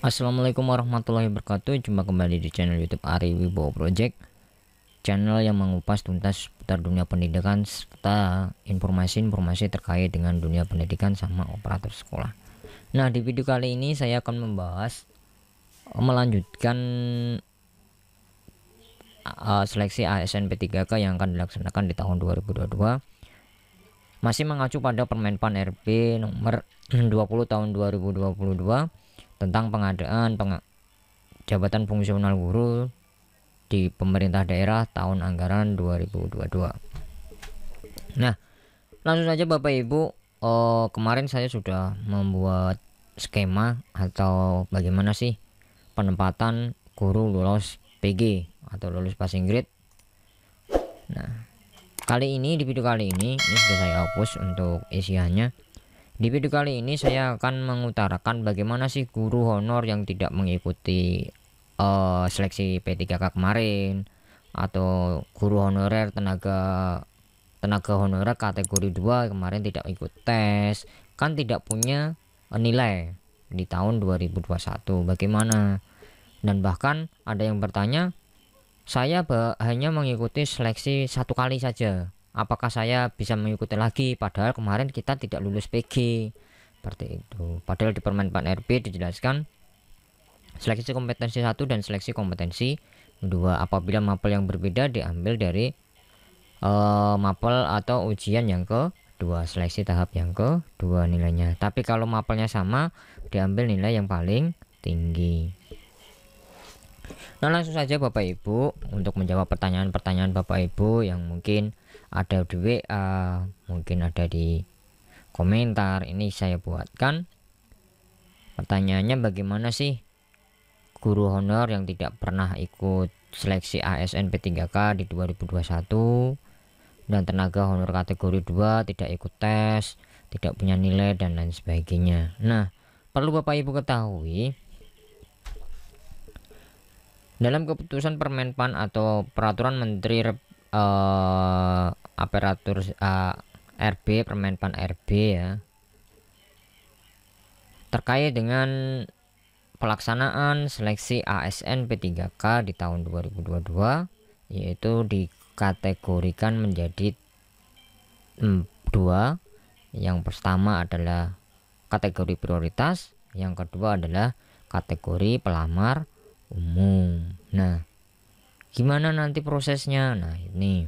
Assalamualaikum warahmatullahi wabarakatuh. Jumpa kembali di channel YouTube Ari Wibowo Project, channel yang mengupas tuntas seputar dunia pendidikan serta informasi-informasi terkait dengan dunia pendidikan sama operator sekolah. Nah, di video kali ini saya akan membahas melanjutkan seleksi ASN P3K yang akan dilaksanakan di tahun 2022, masih mengacu pada Permenpan RB nomor 20 tahun 2022 tentang pengadaan jabatan fungsional guru di pemerintah daerah tahun anggaran 2022. Nah, langsung saja Bapak Ibu, kemarin saya sudah membuat skema atau bagaimana sih penempatan guru lulus PG atau lulus passing grade. Nah, kali ini di video kali ini sudah saya hapus untuk isiannya. Di video kali ini saya akan mengutarakan bagaimana sih guru honor yang tidak mengikuti seleksi P3K kemarin, atau guru honorer tenaga honorer kategori 2 kemarin tidak ikut tes, kan tidak punya nilai di tahun 2021 bagaimana. Dan bahkan ada yang bertanya, saya hanya mengikuti seleksi satu kali saja, apakah saya bisa mengikuti lagi, padahal kemarin kita tidak lulus PG, seperti itu. Padahal di Permenpan RB dijelaskan seleksi kompetensi 1 dan seleksi kompetensi 2 apabila mapel yang berbeda diambil dari mapel atau ujian yang kedua, seleksi tahap yang kedua nilainya. Tapi kalau mapelnya sama, diambil nilai yang paling tinggi. Nah, langsung saja Bapak Ibu untuk menjawab pertanyaan-pertanyaan Bapak Ibu yang mungkin ada di WA, mungkin ada di komentar. Ini saya buatkan pertanyaannya, bagaimana sih guru honor yang tidak pernah ikut seleksi ASN P3K di 2021 dan tenaga honor kategori 2 tidak ikut tes, tidak punya nilai dan lain sebagainya. Nah, perlu Bapak Ibu ketahui, dalam keputusan Permenpan atau Peraturan Menteri Aparatur RB, Permenpan RB ya, terkait dengan pelaksanaan seleksi ASN P3K di tahun 2022, yaitu dikategorikan menjadi dua. Yang pertama adalah kategori prioritas, yang kedua adalah kategori pelamar umum. Nah, gimana nanti prosesnya? Nah, ini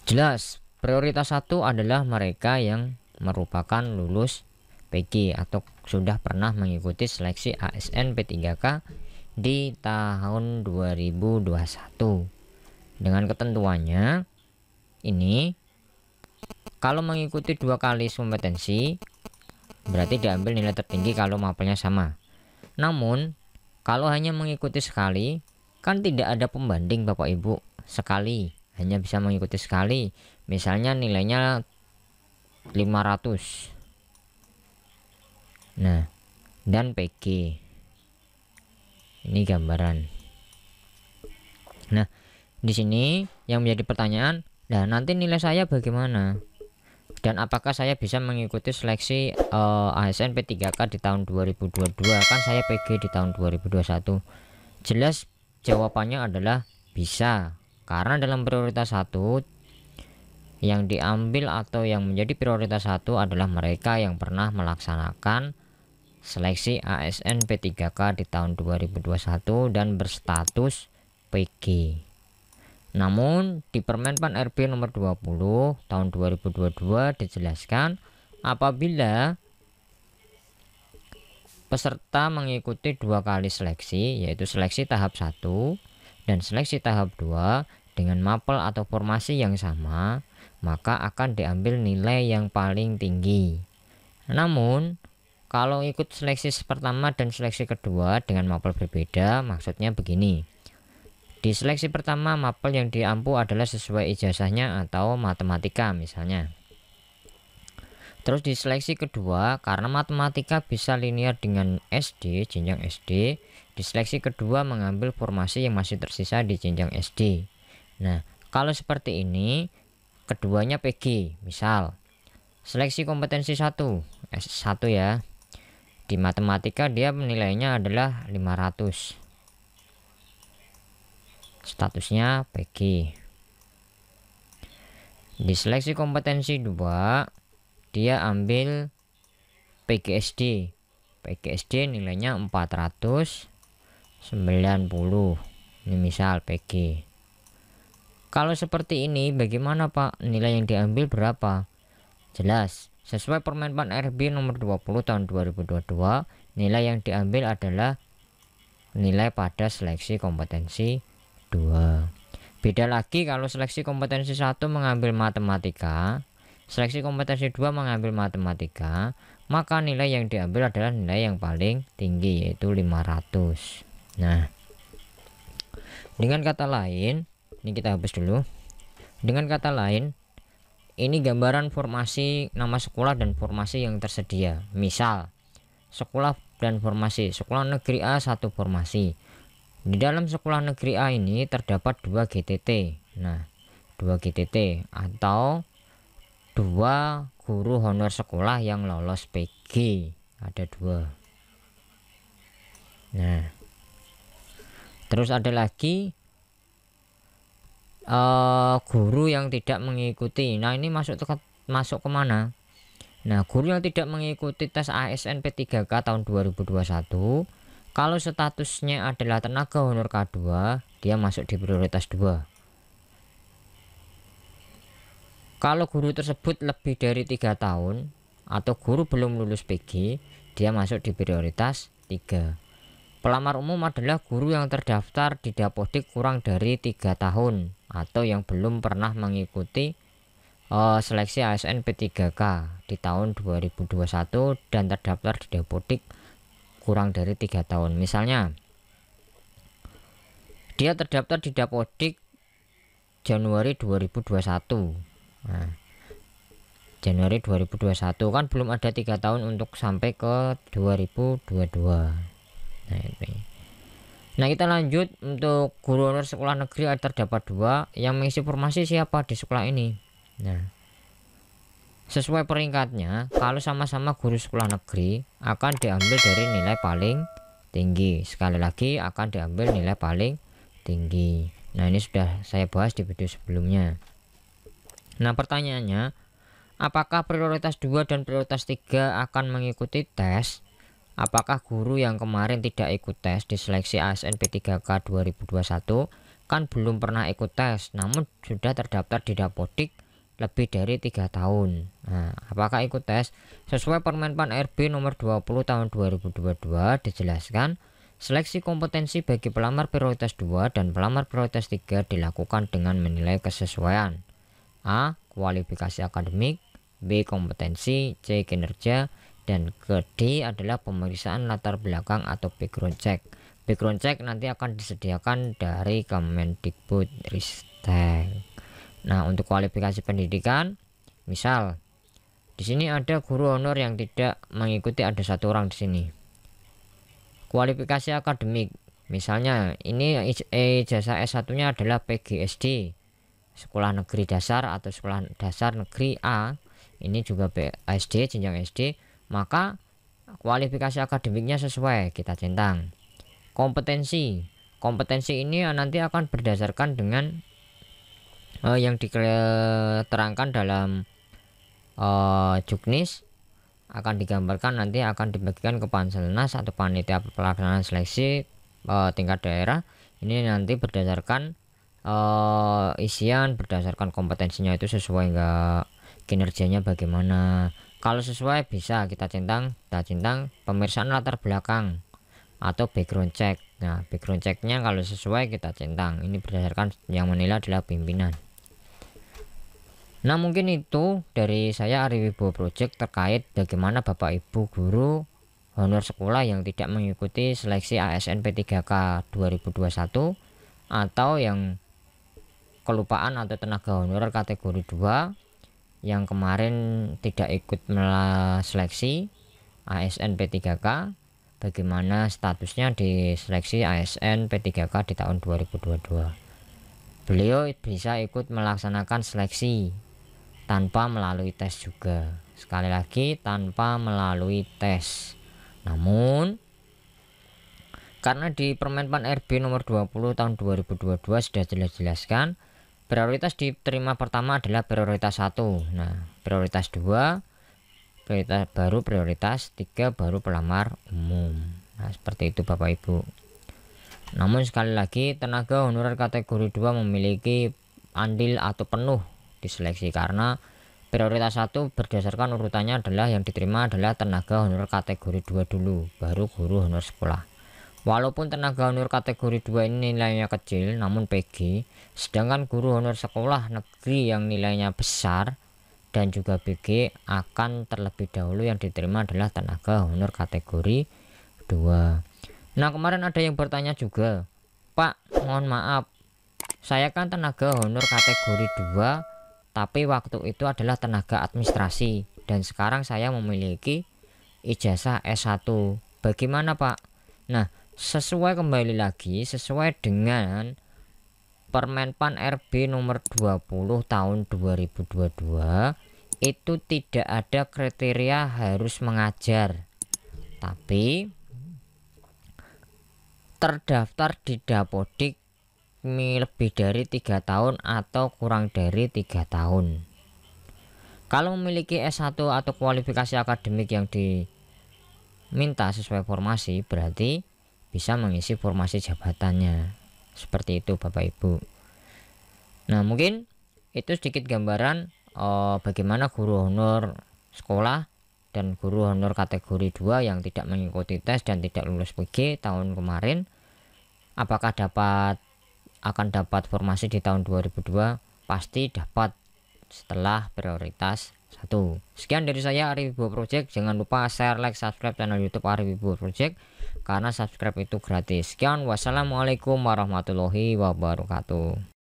jelas, prioritas 1 adalah mereka yang merupakan lulus PG atau sudah pernah mengikuti seleksi ASN P3K di tahun 2021. Dengan ketentuannya ini, kalau mengikuti 2 kali kompetensi berarti diambil nilai tertinggi kalau mapelnya sama. Namun kalau hanya mengikuti sekali, kan tidak ada pembanding Bapak Ibu. Sekali, hanya bisa mengikuti sekali. Misalnya nilainya 500. Nah, dan PG. Ini gambaran. Nah, di sini yang menjadi pertanyaan, nah nanti nilai saya bagaimana? Dan apakah saya bisa mengikuti seleksi ASN P3K di tahun 2022? Kan saya PG di tahun 2021. Jelas jawabannya adalah bisa, karena dalam prioritas 1 yang diambil atau yang menjadi prioritas 1 adalah mereka yang pernah melaksanakan seleksi ASN P3K di tahun 2021 dan berstatus PG. Namun di Permenpan RB nomor 20 tahun 2022 dijelaskan apabila peserta mengikuti 2 kali seleksi, yaitu seleksi tahap 1 dan seleksi tahap 2 dengan mapel atau formasi yang sama, maka akan diambil nilai yang paling tinggi. Namun kalau ikut seleksi pertama dan seleksi kedua dengan mapel berbeda, maksudnya begini. Di seleksi pertama, mapel yang diampu adalah sesuai ijazahnya atau matematika misalnya. Terus di seleksi kedua, karena matematika bisa linear dengan SD, jenjang SD, di seleksi kedua mengambil formasi yang masih tersisa di jenjang SD. Nah, kalau seperti ini, keduanya PG. Misal, seleksi kompetensi 1, S1 ya. Di matematika dia nilainya adalah 500. Statusnya PG. Di seleksi kompetensi 2 dia ambil PGSD. PGSD nilainya 490. Ini misal PG. Kalau seperti ini bagaimana Pak? Nilai yang diambil berapa? Jelas, sesuai Permenpan RB nomor 20 tahun 2022, nilai yang diambil adalah nilai pada seleksi kompetensi 2. Beda lagi kalau seleksi kompetensi 1 mengambil matematika, seleksi kompetensi 2 mengambil matematika, maka nilai yang diambil adalah nilai yang paling tinggi, yaitu 500. Nah, dengan kata lain, ini kita hapus dulu. Dengan kata lain, ini gambaran formasi nama sekolah dan formasi yang tersedia. Misal, sekolah dan formasi. Sekolah negeri A 1 formasi. Di dalam sekolah negeri A ini terdapat 2 GTT. Nah, 2 GTT atau 2 guru honor sekolah yang lolos PG. Ada 2. Nah, terus ada lagi guru yang tidak mengikuti. Nah, ini masuk kemana? Nah, guru yang tidak mengikuti tes ASN P3K tahun 2021, kalau statusnya adalah tenaga honor K2, dia masuk di prioritas 2. Kalau guru tersebut lebih dari 3 tahun atau guru belum lulus PG, dia masuk di prioritas 3. Pelamar umum adalah guru yang terdaftar di Dapodik kurang dari 3 tahun atau yang belum pernah mengikuti seleksi ASN P3K di tahun 2021 dan terdaftar di Dapodik kurang dari 3 tahun. Misalnya, dia terdaftar di Dapodik Januari 2021. Nah, Januari 2021 kan belum ada 3 tahun untuk sampai ke 2022. Nah, kita lanjut untuk guru honor sekolah negeri terdapat 2 yang mengisi formasi siapa di sekolah ini. Nah, sesuai peringkatnya, kalau sama-sama guru sekolah negeri akan diambil dari nilai paling tinggi. Sekali lagi akan diambil nilai paling tinggi. Nah, ini sudah saya bahas di video sebelumnya. Nah, pertanyaannya, apakah prioritas 2 dan prioritas 3 akan mengikuti tes? Apakah guru yang kemarin tidak ikut tes di seleksi ASN P3K 2021 kan belum pernah ikut tes, namun sudah terdaftar di Dapodik lebih dari 3 tahun. Nah, apakah ikut tes? Sesuai Permenpan RB nomor 20 tahun 2022 dijelaskan, seleksi kompetensi bagi pelamar prioritas 2 dan pelamar prioritas 3 dilakukan dengan menilai kesesuaian. A. Kualifikasi akademik, B. Kompetensi, C. Kinerja, dan ke D adalah pemeriksaan latar belakang atau background check. Background check nanti akan disediakan dari Kemendikbudristek. Nah, untuk kualifikasi pendidikan, misal di sini ada guru honor yang tidak mengikuti, ada 1 orang di sini. Kualifikasi akademik, misalnya ini ijazah S1-nya adalah PGSD, sekolah negeri dasar atau sekolah dasar negeri A. Ini juga SD, jenjang SD, maka kualifikasi akademiknya sesuai, kita centang. Kompetensi ini nanti akan berdasarkan dengan yang diterangkan dalam Juknis, akan digambarkan nanti akan dibagikan ke Panselnas atau panitia pelaksanaan seleksi tingkat daerah. Ini nanti berdasarkan isian, berdasarkan kompetensinya itu sesuai enggak, kinerjanya bagaimana. Kalau sesuai bisa kita centang pemeriksaan latar belakang atau background check. Nah, background checknya kalau sesuai kita centang. Ini berdasarkan yang menilai adalah pimpinan. Nah, mungkin itu dari saya Ari Wibowo Project terkait bagaimana Bapak Ibu guru honor sekolah yang tidak mengikuti seleksi ASN P3K 2021 atau yang kelupaan atau tenaga honorer kategori 2 yang kemarin tidak ikut seleksi ASN P3K, bagaimana statusnya di seleksi ASN P3K di tahun 2022. Beliau bisa ikut melaksanakan seleksi tanpa melalui tes juga. Sekali lagi, tanpa melalui tes. Namun karena di Permenpan RB nomor 20 tahun 2022 sudah jelas-jelaskan prioritas diterima pertama adalah prioritas 1. Nah, prioritas 2 prioritas 3 baru pelamar umum. Nah, seperti itu Bapak Ibu. Namun sekali lagi tenaga honorer kategori 2 memiliki andil atau penuh di seleksi karena prioritas 1 berdasarkan urutannya adalah yang diterima adalah tenaga honorer kategori 2 dulu, baru guru honor sekolah. Walaupun tenaga honor kategori 2 ini nilainya kecil namun PG, sedangkan guru honor sekolah negeri yang nilainya besar dan juga BG akan terlebih dahulu yang diterima adalah tenaga honor kategori 2. Nah, kemarin ada yang bertanya juga, Pak, mohon maaf, saya kan tenaga honor kategori 2 tapi waktu itu adalah tenaga administrasi dan sekarang saya memiliki ijazah S1. Bagaimana Pak? Nah, sesuai dengan Permenpan RB nomor 20 tahun 2022 itu tidak ada kriteria harus mengajar, tapi terdaftar di Dapodik lebih dari 3 tahun atau kurang dari 3 tahun. Kalau memiliki S1 atau kualifikasi akademik yang diminta sesuai formasi, berarti bisa mengisi formasi jabatannya. Seperti itu Bapak Ibu. Nah, mungkin itu sedikit gambaran bagaimana guru honor sekolah dan guru honor kategori 2 yang tidak mengikuti tes dan tidak lulus PG tahun kemarin apakah akan dapat formasi di tahun 2002. Pasti dapat setelah prioritas 1. Sekian dari saya, Ari Wibowo Project. Jangan lupa share, like, subscribe channel YouTube Ari Wibowo Project karena subscribe itu gratis. Sekian, wassalamualaikum warahmatullahi wabarakatuh.